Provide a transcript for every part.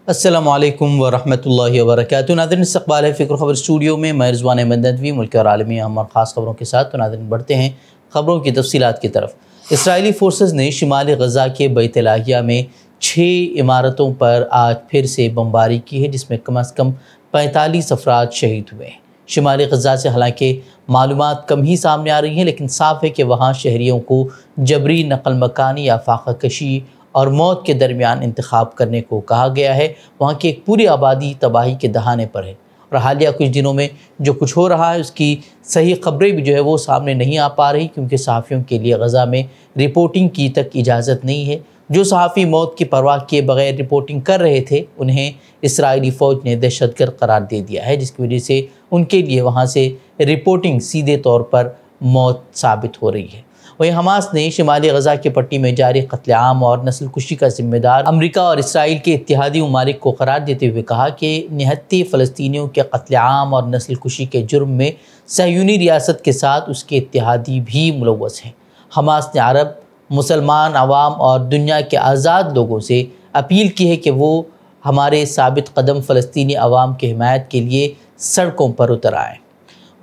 السلام علیکم ورحمۃ اللہ وبرکاتہ۔ ناظرین، استقبال ہے فکر خبر اسٹوڈیو میں، میں رضوان احمد ندوی ملک اور عالمی اہم اور خاص خبروں کے ساتھ۔ ناظرین، بڑھتے ہیں خبروں کی تفصیلات کی طرف۔ اسرائیلی فورسز نے شمالی غزہ کے بیت لاہیہ میں 6 عمارتوں پر آج پھر سے بمباری کی ہے، جس میں کم از کم 45 افراد شہید ہوئے ہیں۔ شمالی غزہ سے حالانکہ معلومات کم ہی سامنے آ رہی ہیں، لیکن صاف ہے کہ وہاں شہریوں کو جبری نقل مکانی یا فاقہ کشی اور موت کے درمیان انتخاب کرنے کو کہا گیا ہے۔ وہاں کی ایک پوری آبادی تباہی کے دہانے پر ہے، اور حالیہ کچھ دنوں میں جو کچھ ہو رہا ہے اس کی صحیح خبریں بھی وہ سامنے نہیں آ پا رہی، کیونکہ صحافیوں کے لیے غزہ میں رپورٹنگ کی تک اجازت نہیں ہے۔ جو صحافی موت کی پرواہ کیے بغیر رپورٹنگ کر رہے تھے، انہیں اسرائیلی فوج نے دہشت گرد قرار دے دیا ہے، جس کی وجہ سے ان کے لیے وہاں سے رپورٹنگ سیدھے طور پر موت ثابت ہو رہی ہے۔ وہیں حماس نے شمالی غزہ کی پٹی میں جاری قتل عام اور نسل کشی کا ذمہ دار امریکہ اور اسرائیل کے اتحادی ممالک کو قرار دیتے ہوئے کہا کہ 69 فلسطینیوں کے قتل عام اور نسل کشی کے جرم میں صہیونی ریاست کے ساتھ اس کے اتحادی بھی ملوث ہیں۔ حماس نے عرب، مسلمان عوام اور دنیا کے آزاد لوگوں سے اپیل کی ہے کہ وہ ہمارے ثابت قدم فلسطینی عوام کی حمایت کے لیے سڑکوں پر اتر آئیں۔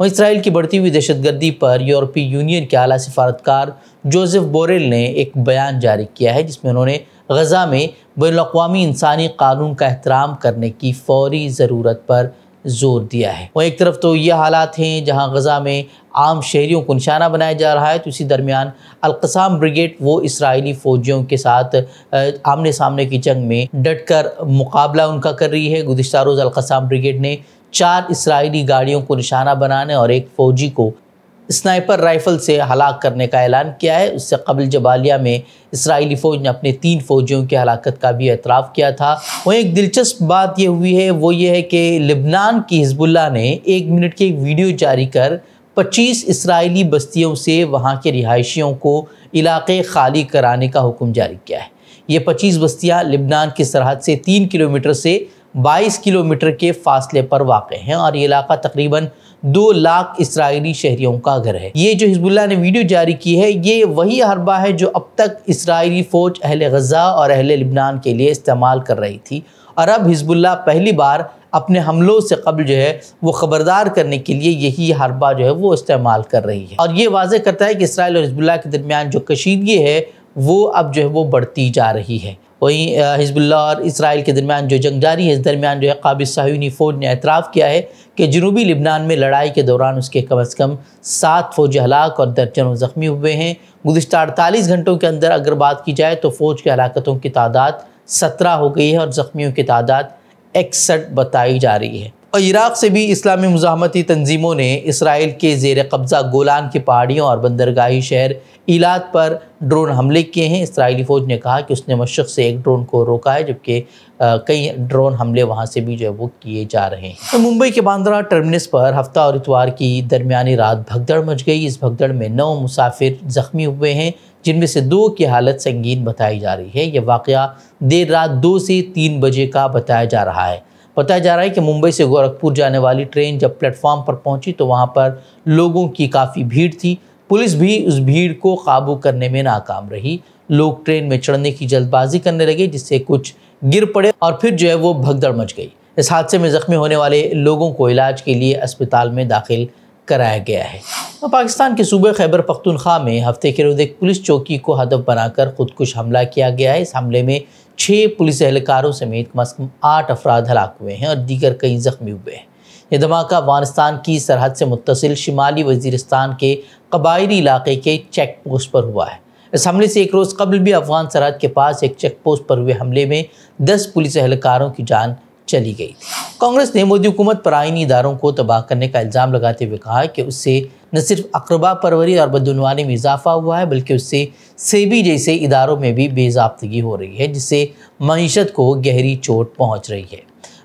وہ اسرائیل کی بڑھتی ہوئی دہشت گردی پر یورپی یونین کے اعلیٰ سفارتکار جوزف بوریل نے ایک بیان جاری کیا ہے، جس میں انہوں نے غزہ میں بین الاقوامی انسانی قانون کا احترام کرنے کی فوری ضرورت پر زور دیا ہے۔ وہ ایک طرف تو یہ حالات ہیں جہاں غزہ میں عام شہریوں کو نشانہ بنایا جا رہا ہے، تو اسی درمیان القسام بریگیڈ وہ اسرائیلی فوجیوں کے ساتھ آمنے سامنے کی جنگ میں ڈٹ کر مقابلہ ان کا کر رہی ہے۔ گزشتہ روز القسام بریگیڈ نے 4 اسرائیلی گاڑیوں کو نشانہ بنانے اور ایک فوجی کو اسنائپر رائفل سے ہلاک کرنے کا اعلان کیا ہے۔ اس سے قبل جبالیہ میں اسرائیلی فوج نے اپنے 3 فوجیوں کی ہلاکت کا بھی اعتراف کیا تھا۔ وہ ایک دلچسپ بات یہ ہوئی ہے، وہ یہ ہے کہ لبنان کی حزب اللہ نے 1 منٹ کی ایک ویڈیو جاری کر 25 اسرائیلی بستیوں سے وہاں کے رہائشیوں کو علاقے خالی کرانے کا حکم جاری کیا ہے۔ یہ 25 بستیاں لبنان کی سرحد سے 3 کلومیٹر سے 22 کلومیٹر کے فاصلے پر واقع ہیں، اور یہ علاقہ تقریباً 2 لاکھ اسرائیلی شہریوں کا گھر ہے۔ یہ جو حزب اللہ نے ویڈیو جاری کی ہے، یہ وہی حربہ ہے جو اب تک اسرائیلی فوج اہل غزہ اور اہل لبنان کے لیے استعمال کر رہی تھی، اور اب حزب اللہ پہلی بار اپنے حملوں سے قبل وہ خبردار کرنے کے لیے یہی حربہ وہ استعمال کر رہی ہے، اور یہ واضح کرتا ہے کہ اسرائیل اور حزب اللہ کے درمیان جو کشیدگی ہے وہ اب وہ بڑھتی جا رہی ہے۔ وہیں حزب اللہ اور اسرائیل کے درمیان جو جنگ جاری ہے، اس درمیان قابض صہیونی فوج نے اعتراف کیا ہے کہ جنوبی لبنان میں لڑائی کے دوران اس کے کم از کم 7 فوجی ہلاک اور درجنوں زخمی ہوئے ہیں۔ گزشتہ 48 گھنٹوں کے اندر اگر بات کی جائے تو فوج کے ہلاکتوں کی تعداد 17 ہو گئی ہے، اور زخمیوں کی تعداد 61 بتائی جا رہی ہے۔ اور عراق سے بھی اسلامی مزاحمتی تنظیموں نے اسرائیل کے زیر قبضہ گولان کی پہاڑیوں اور بندرگاہی شہر ایلات پر ڈرون حملے کیے ہیں۔ اسرائیلی فوج نے کہا کہ اس نے مشرق سے ایک ڈرون کو روکا ہے، جبکہ کئی ڈرون حملے وہاں سے بھی وہ کیے جا رہے ہیں۔ ممبئی کے باندرا ٹرمینس پر ہفتہ اور اتوار کی درمیانی رات بھگدڑ مچ گئی۔ اس بھگدڑ میں 9 مسافر زخمی ہوئے ہیں، جن میں سے 2 کی حالت سنگین بتائی جا رہی ہے۔ یہ واقعہ دیر رات 2 سے 3 بجے کا بتایا جا رہا ہے۔ بتایا جا رہا ہے کہ ممبئی سے گورکھپور جانے والی ٹرین جب پلیٹ فارم پر پہنچی تو وہاں پر لوگوں کی کافی بھیڑ تھی۔ پولیس بھی اس بھیڑ کو قابو کرنے میں ناکام رہی۔ لوگ ٹرین میں چڑھنے کی جلد بازی کرنے لگے، جس سے کچھ گر پڑے اور پھر وہ بھگدڑ مچ گئی۔ اس حادثے میں زخمی ہونے والے لوگوں کو علاج کے لیے اسپتال میں داخل کرایا گیا ہے۔ پاکستان کے صوبے خیبر پختونخوا میں ہفتے کے روز ایک پولیس چوکی کو ہدف بنا کر خودکش حملہ کیا گیا ہے۔ اس حملے میں 6 پولیس اہلکاروں سمیت کم از کم 8 افراد ہلاک ہوئے ہیں اور دیگر کئی زخمی ہوئے ہیں۔ یہ دھماکہ افغانستان کی سرحد سے متصل شمالی وزیرستان کے قبائلی علاقے کے چیک پوسٹ پر ہوا ہے۔ اس حملے سے ایک روز قبل بھی افغان سرحد کے پاس ایک چیک پوسٹ پر ہوئے حملے میں 10 پولیس اہلکاروں کی جان چلی گئی تھی۔ کانگریس نے مودی حکومت پر آئینی اداروں کو تباہ کرنے کا الزام لگاتے ہوئے کہا کہ اس سے نہ صرف اقربا پروری اور بدعنوانی میں اضافہ ہوا ہے، بلکہ اس سے سیبی جیسے اداروں میں بھی بے ضابطگی ہو رہی ہے، جس سے معیشت کو گہری چوٹ پہنچ رہی ہے۔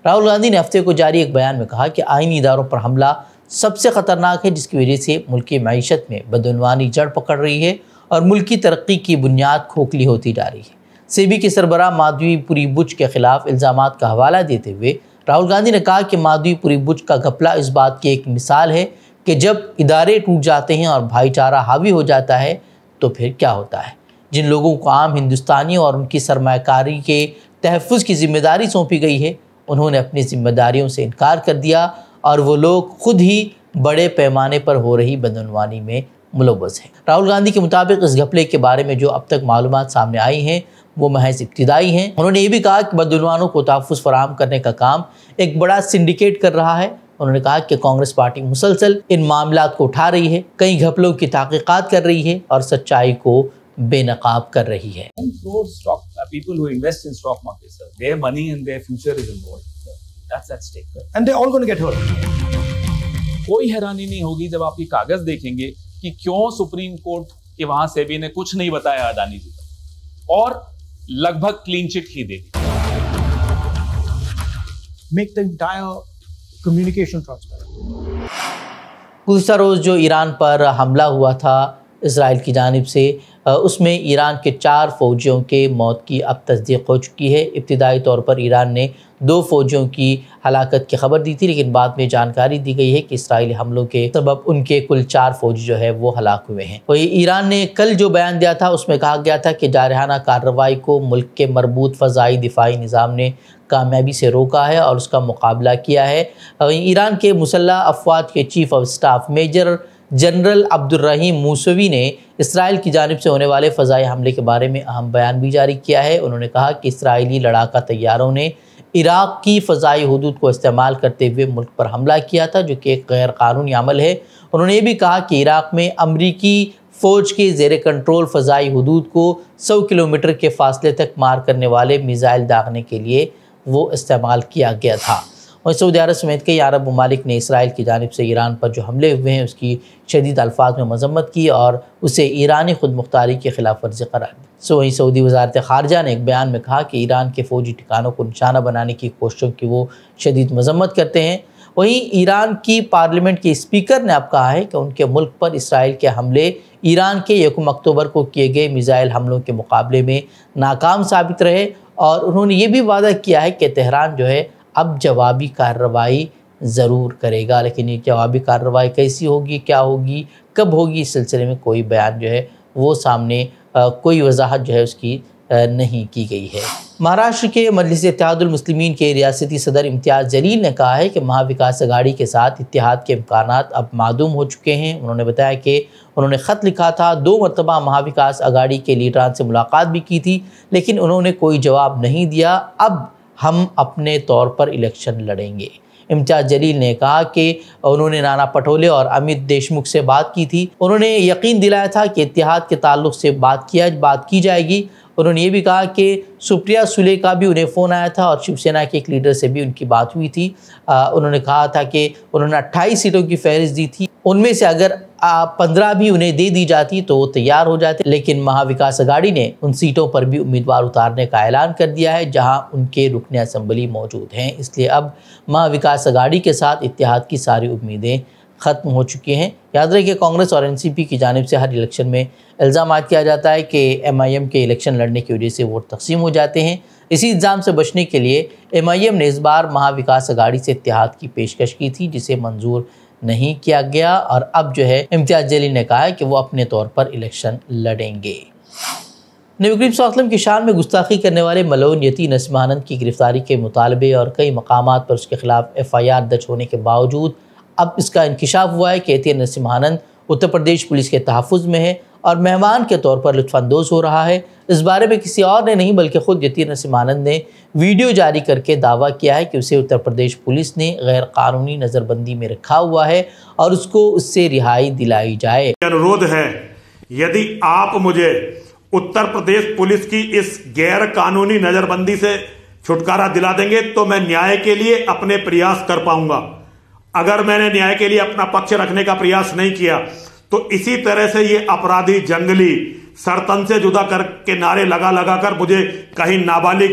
راہل گاندھی نے ہفتے کو جاری ایک بیان میں کہا کہ آئینی اداروں پر حملہ سب سے خطرناک ہے، جس کی وجہ سے ملکی معیشت میں بدعنوانی جڑ پکڑ رہی ہے اور ملکی ترقی کی بنیاد کھوکھلی ہوتی جا رہی ہے۔ سیبی کے سربراہ مادھوی پوری بج کے خلاف الزامات کا حوالہ دیتے ہوئے راہل گاندھی نے کہا کہ مادھوی پوری بج کا گھپلہ اس بات کی ایک مثال ہے کہ جب ادارے ٹوٹ جاتے ہیں اور بھائی چارہ حاوی ہو جاتا ہے تو پھر کیا ہوتا ہے۔ جن لوگوں کو عام ہندوستانیوں اور ان کی سرمایہ کاری کے تحفظ کی ذمہ داری سونپی گئی ہے انہوں نے اپنی ذمہ داریوں سے انکار کر دیا اور وہ لوگ خود ہی بڑے پیمانے پر ہو رہی بدعنوانی میں ملوث ہیں۔ راہل گاندھی کے مطابق اس گھپلے کے بارے میں جو اب تک معلومات سامنے آئی ہیں وہ محض ابتدائی ہیں۔ انہوں نے یہ بھی کہا کہ بدعنوانوں کو تحفظ فراہم کرنے کا کام ایک بڑا سنڈیکیٹ کر رہا ہے۔ انہوں نے کہا کہ کانگریس پارٹی مسلسل ان معاملات کو اٹھا رہی ہے، کئی گھپلوں کی تحقیقات کر رہی ہے اور سچائی کو بے نقاب کر رہی ہے۔ People who invest in stock markets, their money and their future is involved. That's at stake. And they're all going to get hurt. کوئی حیرانی نہیں ہوگی جب آپ یہ کاغذ دیکھیں گے کہ کیوں سپریم کورٹ کے وہاں سیبی نے کچھ نہیں بتایا اڈانی جی کو اور لگ بھگ کلین چٹ ہی دے دی۔ Make the entire communication transparent. گزشتہ روز جو ایران پر حملہ ہوا تھا اسرائیل کی جانب سے، اس میں ایران کے 4 فوجیوں کے موت کی اب تصدیق ہو چکی ہے۔ ابتدائی طور پر ایران نے 2 فوجیوں کی ہلاکت کی خبر دی تھی، لیکن بعد میں جانکاری دی گئی ہے کہ اسرائیلی حملوں کے سبب ان کے کل 4 فوجی جو ہے وہ ہلاک ہوئے ہیں۔ وہی ایران نے کل جو بیان دیا تھا اس میں کہا گیا تھا کہ جارحانہ کارروائی کو ملک کے مربوط فضائی دفاعی نظام نے کامیابی سے روکا ہے اور اس کا مقابلہ کیا ہے۔ ایران کے مسلح افواج کے chief of staff major general Abdolrahim Mousavi نے اسرائیل کی جانب سے ہونے والے فضائی حملے کے بارے میں اہم بیان بھی جاری کیا ہے۔ انہوں نے کہا کہ اسرائیلی لڑاکا طیاروں نے عراق کی فضائی حدود کو استعمال کرتے ہوئے ملک پر حملہ کیا تھا، جو کہ ایک غیر قانونی عمل ہے۔ انہوں نے یہ بھی کہا کہ عراق میں امریکی فوج کے زیر کنٹرول فضائی حدود کو 100 کلومیٹر کے فاصلے تک مار کرنے والے میزائل داغنے کے لیے وہ استعمال کیا گیا تھا۔ اور سعودی عرب سمیت کئی عرب ممالک نے اسرائیل کی جانب سے ایران پر جو حملے ہوئے ہیں اس کی شدید الفاظ میں مذمت کی اور اسے ایرانی خود مختاری کی خلاف ورزی قرار دی۔ وہیں سعودی وزارت خارجہ نے ایک بیان میں کہا کہ ایران کے فوجی ٹھکانوں کو نشانہ بنانے کی کوششوں کی وہ شدید مذمت کرتے ہیں۔ وہیں ایران کی پارلیمنٹ کے اسپیکر نے اب کہا ہے کہ ان کے ملک پر اسرائیل کے حملے ایران کے 1 اکتوبر کو کیے گئے میزائل حملوں کے مقابلے میں ناکام ثابت رہے، اور انہوں نے یہ بھی وعدہ کیا ہے کہ تہران جو ہے اب جوابی کارروائی ضرور کرے گا، لیکن یہ جوابی کارروائی کیسی ہوگی، کیا ہوگی، کب ہوگی، اس سلسلے میں کوئی بیان جو ہے وہ سامنے کوئی وضاحت جو ہے اس کی نہیں کی گئی ہے۔ مہاراشٹر کے مجلس اتحاد المسلمین کے ریاستی صدر امتیاز جلیل نے کہا ہے کہ مہا وکاس اگاڑی کے ساتھ اتحاد کے امکانات اب معدوم ہو چکے ہیں۔ انہوں نے بتایا کہ انہوں نے خط لکھا تھا، 2 مرتبہ مہا وکاس اگاڑی کے لیڈران سے ملاقات بھی کی تھی، لیکن انہوں نے کوئی جواب نہیں دیا۔ اب ہم اپنے طور پر الیکشن لڑیں گے۔ امتیاز جلیل نے کہا کہ انہوں نے نانا پٹولے اور امیت دیشمکھ سے بات کی تھی، انہوں نے یقین دلایا تھا کہ اتحاد کے تعلق سے بات کی جائے گی۔ انہوں نے یہ بھی کہا کہ سپریا سولے کا بھی انہیں فون آیا تھا اور شیو سینا کے ایک لیڈر سے بھی ان کی بات ہوئی تھی۔ انہوں نے کہا تھا کہ انہوں نے 28 سیٹوں کی فہرست دی تھی، ان میں سے اگر 15 بھی انہیں دے دی جاتی تو وہ تیار ہو جاتے، لیکن مہا وکاس اگاڑی نے ان سیٹوں پر بھی امیدوار اتارنے کا اعلان کر دیا ہے جہاں ان کے رکن اسمبلی موجود ہیں۔ اس لیے اب مہا وکاس اگاڑی کے ساتھ اتحاد کی ساری امیدیں ختم ہو چکی ہیں۔ یاد رہے کہ کانگریس اور NCP کی جانب سے ہر الیکشن میں الزام عائد کیا جاتا ہے کہ MIM کے الیکشن لڑنے کی وجہ سے ووٹ تقسیم ہو جاتے ہیں۔ اسی الزام سے بچنے کے لیے MIM نے اس بار مہا وکاس اگاڑی سے اتحاد کی پیشکش کی تھی، جسے منظور نہیں کیا گیا، اور اب جو ہے امتیاز جلیل نے کہا ہے کہ وہ اپنے طور پر الیکشن لڑیں گے۔ نبی کریم صلی اللہ علیہ وسلم کی شان میں گستاخی کرنے والے ملعون یتی نسیم آنند کی گرفتاری کے مطالبے اور کئی مقامات پر اس کے خلاف FIR درج ہونے کے باوجود اب اس کا انکشاف ہوا ہے کہ یتی نسیم آنند اتر پردیش پولیس کے تحفظ میں ہے اور مہمان کے طور پر لطف اندوز ہو رہا ہے۔ اس بارے میں کسی اور نے نہیں بلکہ خود یتی نسیم آنند نے ویڈیو جاری کر کے دعویٰ کیا ہے کہ اسے اتر پردیش پولیس نے غیر قانونی نظر بندی میں رکھا ہوا ہے اور اس کو اس سے رہائی دلائی جائے۔ انورودھ ہے، یدی آپ مجھے اتر پردیش پولیس کی اس غیر قانونی نظر بندی سے چھٹکارا دلا دیں گے تو میں نیائے کے لیے اپنے پریاس کر پاؤں گا۔ اگر میں نے نیائے کے لیے اپنا پکش رکھنے کا پریاس نہیں کیا تو اسی طرح سے یہ اپرادھی جنگلی سرتن سے جدا کر کے نعرے لگا کر مجھے کہیں نابالغ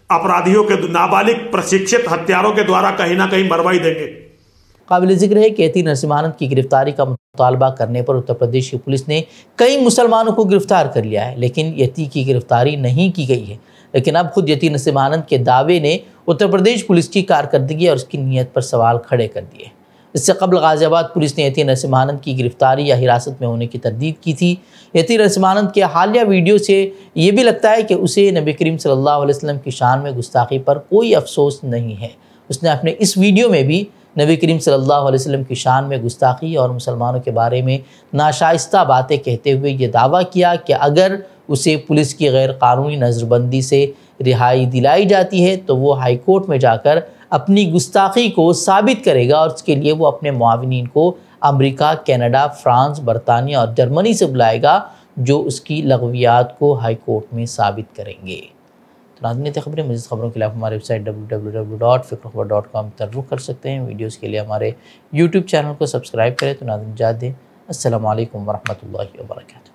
اپرادھیوں کے نابالغ پرشکشت ہتھیاروں کے دوارا کہیں نہ کہیں مروائی دیں گے۔ قابل ذکر ہے کہ یتی نسیم آنند کی گرفتاری کا مطالبہ کرنے پر اتر پردیش کی پولیس نے کئی مسلمانوں کو گرفتار کر لیا ہے، لیکن یتی کی گرفتاری نہیں کی گئی ہے۔ لیکن اب خود یتی نسیم آنند کے دعوے نے اتر پردیش پولیس کی کارکردگی اور اس کی نیت پر سوال کھڑے کر دیے۔ اس سے قبل غازی آباد پولیس نے یتیم نسیم آنند کی گرفتاری یا حراست میں ہونے کی تردید کی تھی۔ یتیم نسیم آنند کے حالیہ ویڈیو سے یہ بھی لگتا ہے کہ اسے نبی کریم صلی اللہ علیہ وسلم کی شان میں گستاخی پر کوئی افسوس نہیں ہے۔ اس نے اپنے اس ویڈیو میں بھی نبی کریم صلی اللہ علیہ وسلم کی شان میں گستاخی اور مسلمانوں کے بارے میں ناشائستہ باتیں کہتے ہوئے یہ دعویٰ کیا کہ اگر اسے پولیس کی غیر قانونی نظر بندی سے رہائی دلائی جاتی ہے تو وہ ہائی کورٹ میں جا کر اپنی گستاخی کو ثابت کرے گا، اور اس کے لیے وہ اپنے معاونین کو امریکہ، کینیڈا، فرانس، برطانیہ اور جرمنی سے بلائے گا جو اس کی لغویات کو ہائی کورٹ میں ثابت کریں گے۔ تو ناظرین خبریں، مزید خبروں کے لیے آپ ہمارے ویب سائٹ www.fikrkhabar.com پر رخ کر سکتے ہیں۔ ویڈیوز کے لیے ہمارے یوٹیوب چینل کو سبسکرائب کریں۔ تو ناظرین اجازت دیں، السلام علیکم ورحمۃ اللہ وبرکاتہ۔